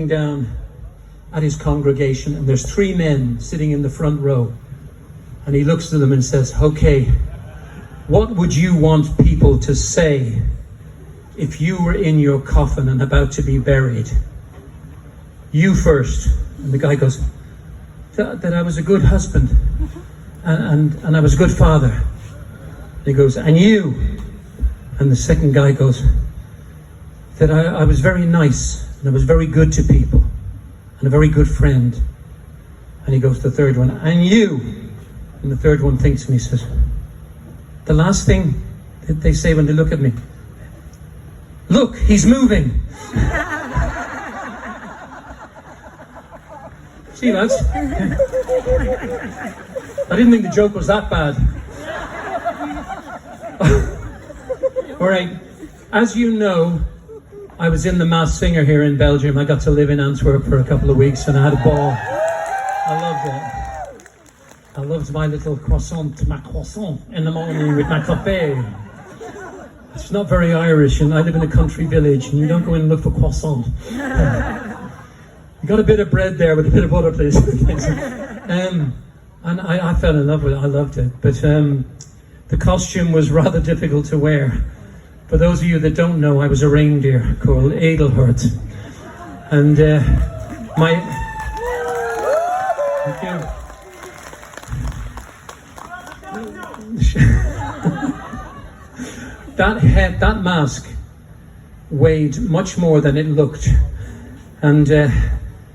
down at his congregation, and there's 3 men sitting in the front row, and he looks to them and says, okay, what would you want people to say if you were in your coffin and about to be buried? You first. And the guy goes, that I was a good husband and I was a good father. He goes, and you? And the second guy goes, that I was very nice and I was very good to people and a very good friend. And he goes to the third one, and you? And the third one thinks and he says, the last thing that they say when they look at me, look, he's moving. See, lads? I didn't think the joke was that bad. All right, as you know, I was in the Masked Singer here in Belgium. I got to live in Antwerp for a couple of weeks and I had a ball. I loved it. I loved my little croissant in the morning with my coffee. It's not very Irish, and I live in a country village, and you don't go in and look for croissant. You got a bit of bread there with a bit of butter, please. And I fell in love with it. I loved it. But the costume was rather difficult to wear. For those of you that don't know, I was a reindeer called Edelhert. And Thank you. That mask weighed much more than it looked. And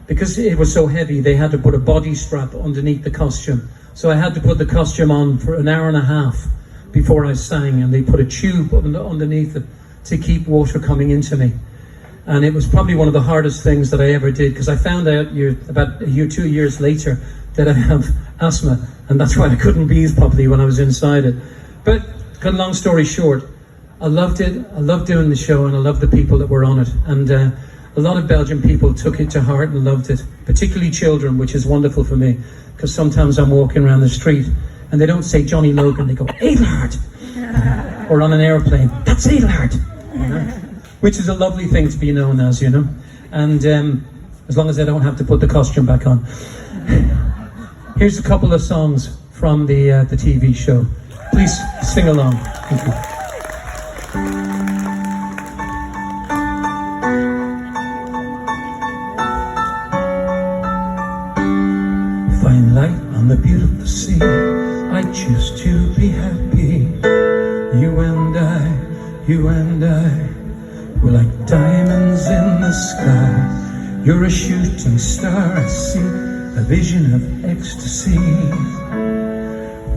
because it was so heavy, they had to put a body strap underneath the costume. So I had to put the costume on for an hour and a half before I sang, and they put a tube underneath it to keep water coming into me. And it was probably one of the hardest things that I ever did, because I found out about 2 years later that I have asthma, and that's why I couldn't breathe properly when I was inside it. But cut a long story short, I loved it. I loved doing the show, and I loved the people that were on it. And a lot of Belgian people took it to heart and loved it, particularly children, which is wonderful for me, because sometimes I'm walking around the street and they don't say Johnny Logan, they go, Edelhert! Or on an airplane, that's Edelhert! You know? Which is a lovely thing to be known as, you know? And as long as I don't have to put the costume back on. Here's a couple of songs from the TV show. Please sing along. Thank you. Find light on the beautiful sea. I choose to be happy. You and I, we're like diamonds in the sky. You're a shooting star, I see a vision of ecstasy.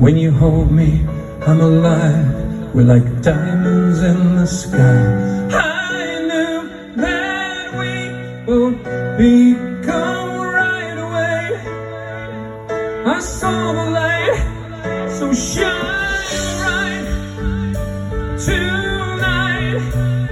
When you hold me, I'm alive. We're like diamonds in the sky. I knew that we would become right away. I saw the light, so shine bright tonight.